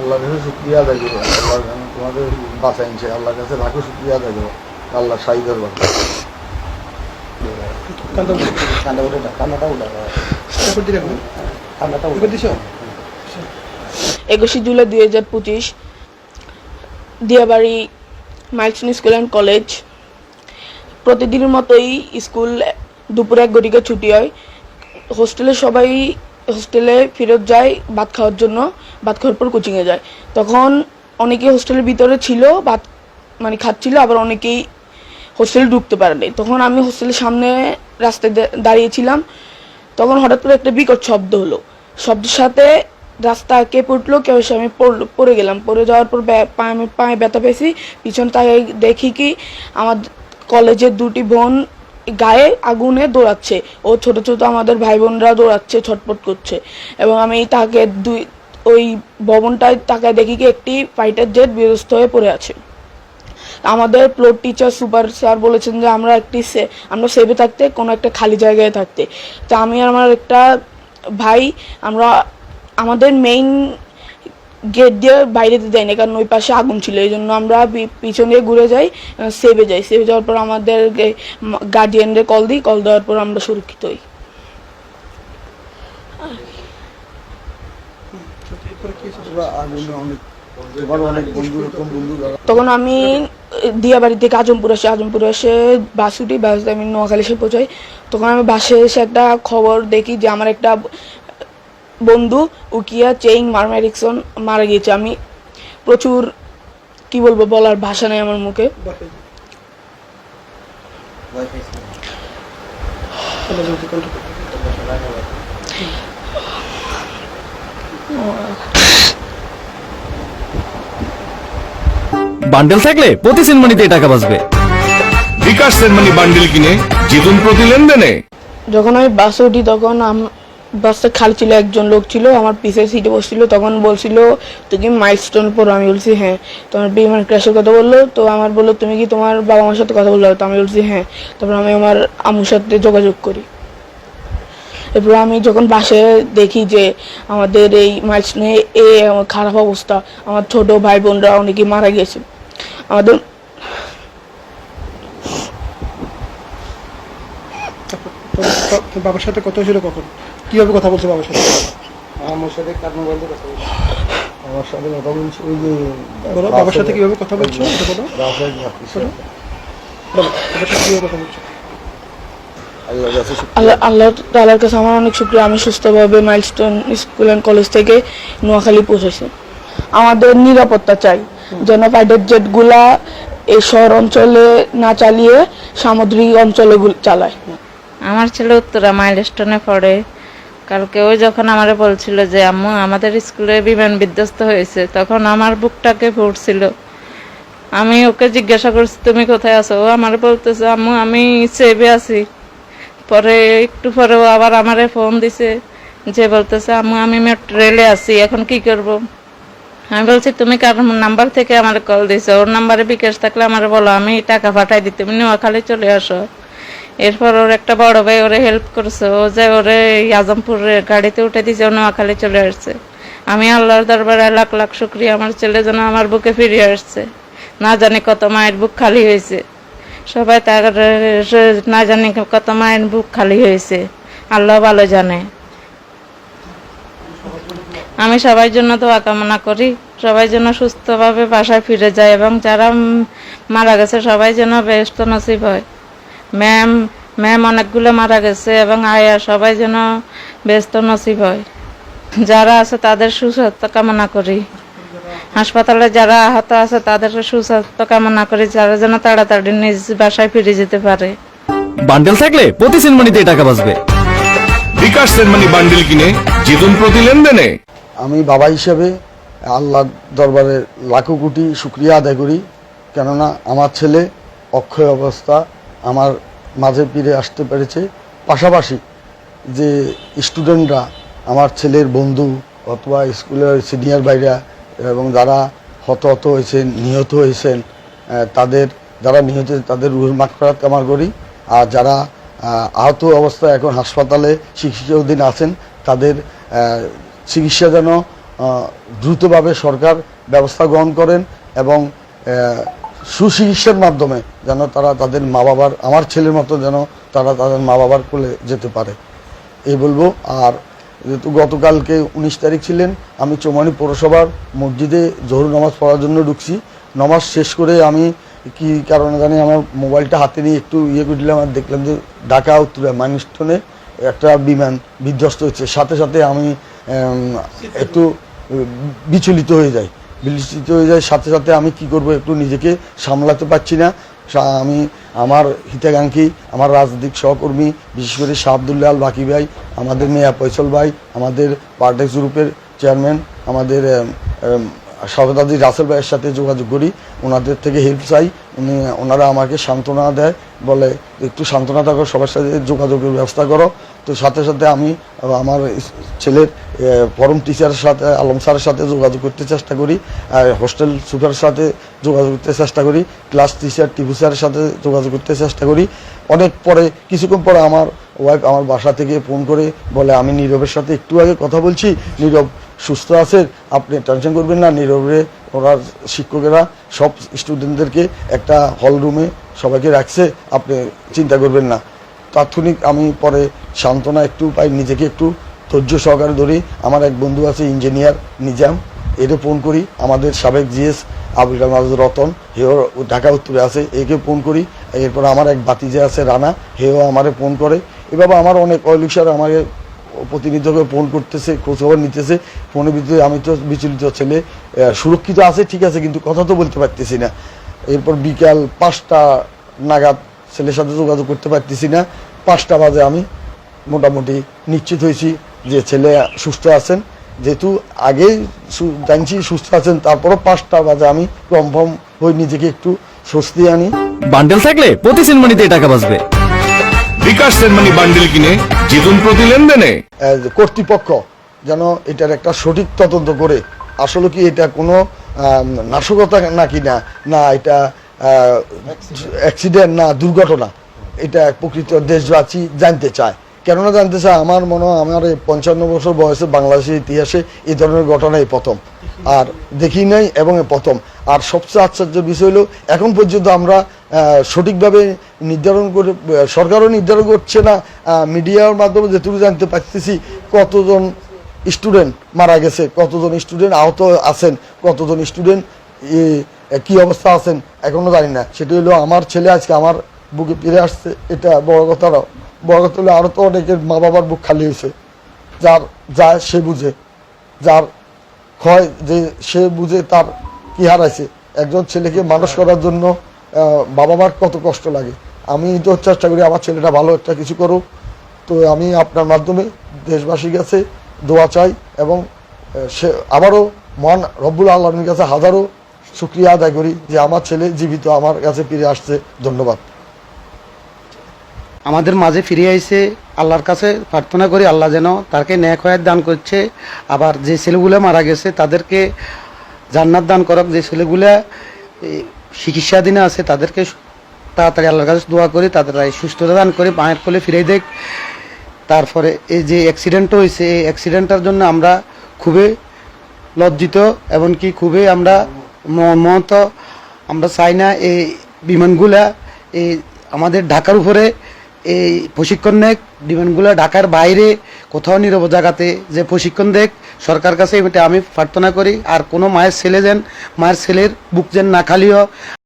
আল্লাহর কাছে শুকরিয়া আদায় করো, আল্লাহ তোমাদের বাঁচাইছে, আল্লাহর কাছে লাখো শুকরিয়া আদায় করো, আল্লাহ শাহী দরবার। কান্নাটা 21 July 2025 Diabari milestone school and college. প্রতিদিনের মতোই স্কুল দুপুরে 1 ঘটিকা ছুটি হয়। হোস্টেলে ফেরত যায় ভাত খাওয়ার জন্য, ভাত খাওয়ার পর কোচিংয়ে যায়। তখন অনেকেই হোস্টেলের ভিতরে ছিল, ভাত খাচ্ছিল, আবার অনেকেই হোস্টেলে ঢুকতে পারেনি। তখন আমি হোস্টেলের সামনে রাস্তায় দাঁড়িয়েছিলাম। তখন হঠাৎ করে একটা বিকট শব্দ হলো, শব্দের সাথে রাস্তা কেঁপে উঠলো, আমি পড়ে গেলাম। পড়ে যাওয়ার পর পায়ে ব্যথা পেয়েছি। পিছন তাকে দেখি কি আমার কলেজের 2টি বোন গায়ে আগুনে দৌড়াচ্ছে, ও ছোট ছোট আমাদের ভাই বোনরা দৌড়াচ্ছে, ছটপট করছে। এবং আমি তাকে ওই ভবনটায় তাকায় দেখি কি একটি ফাইটার জেট বিধ্বস্ত হয়ে পড়ে আছে। আমাদের ফ্লোর টিচার সুপার স্যার বলেছেন যে আমরা সেভে থাকতে, কোনো একটা খালি জায়গায় থাকতে। তো আমি আর আমার একটা ভাই আমরা আমাদের মেইন গেট দিয়ে বাইরে যাই না, কারণ ওই পাশে আগুন ছিল। এই জন্য আমরা পিছন দিয়ে ঘুরে যাই, সেভে যাওয়ার পর আমাদের গার্ডিয়ানদের কল দিই, কল দেওয়ার পর আমরা সুরক্ষিত হই। তখন আমি দিয়াবাড়ি থেকে আজমপুরে এসে বাস উঠি, বাস আমি নোয়াখালী এসে পৌঁছাই। তখন আমি বাসে এসে একটা খবর দেখি যে আমার একটা বন্ধু উকিয়া চেইং মার্মা এরিকসন মারা গিয়েছে। আমি প্রচুর কি বলবো, বলার ভাষা নেই আমার মুখে। বান্ডেল থাকলে প্রতি সেনমানিতে টাকা বাঁচবে। বিকাশ সেনমানি বান্ডেল কিনে জিতুন প্রতি লেনদেনে। যখন আমি বাসে উঠি তখন বাসটা খালি ছিল, একজন লোক ছিল আমার পিছের সিটে বসছিল। তখন বলছিল তুই কি মাইলস্টোন পড়ো? আমি বলছি হ্যাঁ। তোমার বিমান ক্র্যাশের কথা বললো, তো আমার বললো তুমি কি তোমার বাবা মার সাথে কথা বললো? তো আমি বলছি হ্যাঁ। তারপর আমি আমার আম্মুর সাথে যোগাযোগ করি। এরপর আমি যখন বাসে দেখি যে আমাদের এই মাইলস্টোনে খারাপ অবস্থা, আমার ছোট ভাই বোনরা অনেকে মারা গেছে। আমাদের বাবার সাথে কথা হয়েছিল কখন? কিভাবে কথা বলছো বাবার সাথে? আমার সাথে কথা বলছি ওই যে বাবার সাথে কিভাবে কথা বলছো? আল্লাহ তাআলার কাছে আমার অনেক শুকরিয়া, আমি সুস্থভাবে মাইলস্টোন স্কুল অ্যান্ড কলেজ থেকে নোয়াখালী পৌঁছেছি। আমাদের নিরাপত্তা চাই, যেন ফাইটার জেটগুলা এই শহর অঞ্চলে না চালিয়ে সামুদ্রিক অঞ্চলে চালায়। আমার ছেলে উত্তরা মাইলস্টোনে পড়ে। কালকে ওই যখন আমারে বলছিল যে আম্মু আমাদের স্কুলে বিমান বিধ্বস্ত হয়েছে, তখন আমার বুকটাকে ফুটছিল। আমি ওকে জিজ্ঞাসা করছি তুমি কোথায় আছো? ও আমারে বলতেছে আম্মু আমি সেভে আছি। পরে একটু পরে ও আবার আমারে ফোন দিছে, যে বলতেছে আম্মু আমি মেট্রো রেলে আছি, এখন কি করব? আমি বলছি তুমি কার নাম্বার থেকে আমার কল দিছো? ওর নাম্বারে বিকাশ থাকলে আমার বলো, আমি টাকা পাঠাই দিতে, তুমি নোয়াখালী চলে আসো। এরপর ওর একটা বড় ভাই ওরে হেল্প করছে, ও যে ওরে আজমপুরের গাড়িতে উঠে দিয়েছে, ও নোয়াখালী চলে আসছে। আমি আল্লাহর দরবারে লাখ লাখ শুকরিয়া, আমার ছেলে যেন আমার বুকে ফিরে আসছে। না জানি কত মায়ের বুক খালি হয়েছে, সবাই তার না জানি কত মায়ের বুক খালি হয়েছে, আল্লাহ ভালো জানে। আমি সবার জন্য দোয়া কামনা করি, সবাই যেন সুস্থভাবে বাসায় ফিরে যায়, এবং যারা মারা গেছে সবাই যেন বেহেশত নসিব হয়। ম্যাম অনেকগুলো মারা গেছে, এবং আয়া সবাই যেন বেহেশত নসিব হয়। যারা আছে তাদের সুস্বাস্থ্য কামনা করি। হাসপাতালে যারা আহত আছে তাদের সুস্বাস্থ্য কামনা করি, যারা যেন তাড়াতাড়ি নিজ বাসায় ফিরে যেতে পারে। বান্ডেল থাকলে প্রতি সেনমানিতে টাকা বাঁচবে। বিকাশ সেনমানি বান্ডেল কিনে জিতুন প্রতি লেনদেনে। আমি বাবা হিসেবে আল্লাহর দরবারে লাখো কোটি শুকরিয়া আদায় করি, কেননা আমার ছেলে অক্ষয় অবস্থা আমার মাঝে ফিরে আসতে পেরেছে। পাশাপাশি যে স্টুডেন্টরা আমার ছেলের বন্ধু অথবা স্কুলের সিনিয়র ভাইরা এবং যারা হত হয়েছেন, নিহত হয়েছেন, যারা নিহত তাদের রুহের মাগফিরাত কামনা করি। আর যারা আহত অবস্থায় এখন হাসপাতালে চিকিৎসাধীন আছেন তাদের চিকিৎসা যেন দ্রুতভাবে সরকার ব্যবস্থা গ্রহণ করেন এবং সুচিকিৎসার মাধ্যমে যেন তারা তাদের মা বাবার, আমার ছেলের মতো যেন তারা তাদের মা বাবার কোলে যেতে পারে এই বলবো। আর যেহেতু গতকালকে 19 তারিখ ছিলেন, আমি চৌমানি পৌরসভার মসজিদে জোহর নামাজ পড়ার জন্য ঢুকছি। নামাজ শেষ করে আমি কি কারণে জানি আমার মোবাইলটা হাতে নিয়ে একটু করে দিলাম, আর দেখলাম যে ঢাকা উত্তরা মাইলস্টোনে একটা বিমান বিধ্বস্ত হচ্ছে। সাথে সাথে আমি একটু বিচলিত হয়ে যাই। সাথে সাথে আমি কি করব, একটু নিজেকে সামলাতে পারছি না। আমি আমার হিতাকাঙ্ক্ষী, আমার রাজনৈতিক সহকর্মী, বিশেষ করে শাহ আব্দুল্লাহ আল বাকি ভাই, আমাদের মেয়া ফয়সল ভাই, আমাদের পার্টেক্স গ্রুপের চেয়ারম্যান, আমাদের সভাপতি রাসেল ভাইয়ের সাথে যোগাযোগ করি, ওনাদের থেকে হেল্প চাই। ওনারা আমাকে সান্ত্বনা দেয়, বলে একটু সান্ত্বনা থাকো, সবার সাথে যোগাযোগের ব্যবস্থা করো। তো সাথে সাথে আমি আমার ছেলের ফরম টিচারের সাথে, আলম স্যারের সাথে যোগাযোগ করতে চেষ্টা করি, হোস্টেল সুপারের সাথে যোগাযোগ করতে চেষ্টা করি, ক্লাস টিচার টিভি স্যারের সাথে যোগাযোগ করতে চেষ্টা করি। অনেক পরে, কিছুক্ষণ পরে আমার ওয়াইফ আমার বাসা থেকে ফোন করে বলে, আমি নীরবের সাথে একটু আগে কথা বলছি, নীরব সুস্থ আছে, আপনি টেনশন করবেন না। নীরবে ওরা শিক্ষকেরা সব স্টুডেন্টদেরকে একটা হল রুমে সবাইকে রাখছে, আপনি চিন্তা করবেন না। তাৎক্ষণিক আমি পরে সান্ত্বনা একটু পাই, নিজেকে একটু ধৈর্য সহকারে ধরি। আমার এক বন্ধু আছে ইঞ্জিনিয়ার নিজাম, এরে ফোন করি। আমাদের সাবেক জিএস আবুল কালাম রতন, হেও ঢাকা উত্তরে আছে, একে ফোন করি। এরপর আমার এক বাতিজা আছে রানা, হেও আমারে ফোন করে। এভাবে আমার অনেক অলিক্সার আমাকে প্রতিনিধিকে ফোন করতেছে, খোঁজখবর নিতেছে। ফোনের ভিতরে আমি তো বিচলিত, ছেলে সুরক্ষিত আছে ঠিক আছে, কিন্তু কথা তো বলতে পারতেছি না। এরপর বিকাল 5টা নাগাদ ছেলের সাথে যোগাযোগ করতে পারতেছি না। 5টা বাজে আমি মোটামুটি নিশ্চিত হয়েছি যে ছেলে সুস্থ আছেন। যেহেতু আগেই জানছি সুস্থ আছেন, তারপরও 5টা বাজে আমি কনফার্ম হয়ে নিজেকে একটু স্বস্তি আনি। বান্ডেল থাকলে প্রতি সেনমানিতে টাকা বাঁচবে। বিকাশ সেনমানি বান্ডিল কিনে জিতুন প্রতি লেনদেনে। কর্তৃপক্ষ যেন এটার একটা সঠিক তদন্ত করে, আসলে কি এটা কোনো নাশকতা নাকি না এটা অ্যাক্সিডেন্ট না দুর্ঘটনা, এটা প্রকৃত দেশবাসী জানতে চায়। কেননা জানতে চায়, আমার মনে হয় আমার এই 55 বছর বয়সে বাংলাদেশের ইতিহাসে এই ধরনের ঘটনা এই প্রথম, আর দেখি নাই এবং প্রথম। আর সবচেয়ে আশ্চর্য বিষয় হলো, এখন পর্যন্ত আমরা সঠিকভাবে নির্ধারণ করে, সরকারও নির্ধারণ করছে না, মিডিয়ার মাধ্যমে যেটুকু জানতে পারতেছি কতজন স্টুডেন্ট মারা গেছে, কতজন স্টুডেন্ট আহত আছেন, কতজন স্টুডেন্ট কি অবস্থা আছেন এখনো জানি না। সেটা হলো আমার ছেলে আজকে আমার বুকে ফিরে আসছে, এটা বড় কথা না। বড় কথা হলো আরও তো অনেকের মা বাবার বুক খালি হয়েছে, যা সে বুঝে, যার ক্ষয় যে সে বুঝে তার কি হারাইছে। একজন ছেলেকে মানুষ করার জন্য বাবা মার কত কষ্ট লাগে। আমি তো চেষ্টা করি আমার ছেলেটা ভালো একটা কিছু করুক। তো আমি আপনার মাধ্যমে দেশবাসীর কাছে দোয়া চাই, এবং সে আবারও মহান রব্বুল আল্লাহর কাছে হাজারো শুকরিয়া আদায় করি যে আমার ছেলে জীবিত আমার কাছে ফিরে আসছে। ধন্যবাদ। আমাদের মাঝে ফিরে আইছে, আল্লাহর কাছে প্রার্থনা করি আল্লাহ যেন তাকে নেক হায়াত দান করছে। আবার যে ছেলেগুলো মারা গেছে তাদেরকে জান্নাত দান করক। যে ছেলেগুলো চিকিৎসাধীনে আছে তাদেরকে তাড়াতাড়ি আল্লাহর কাছে দোয়া করি, তাদের সুস্থতা দান করে মায়ের কোলে ফিরে দেখ। তারপরে এই যে অ্যাক্সিডেন্টও হয়েছে, এই অ্যাক্সিডেন্টটার জন্য আমরা খুবই লজ্জিত, এমনকি খুবই আমরা মত আমরা চাই না এই বিমানগুলা এই আমাদের ঢাকার উপরে এই প্রশিক্ষণ নেক, বিমানগুলো ঢাকার বাইরে কোথাও নীরব জায়গাতে যে প্রশিক্ষণ দেখ, সরকার কাছে এটা আমি প্রার্থনা করি। আর কোনো মায়ের ছেলে যেন, মায়ের ছেলের বুক যেন না খালি হয়।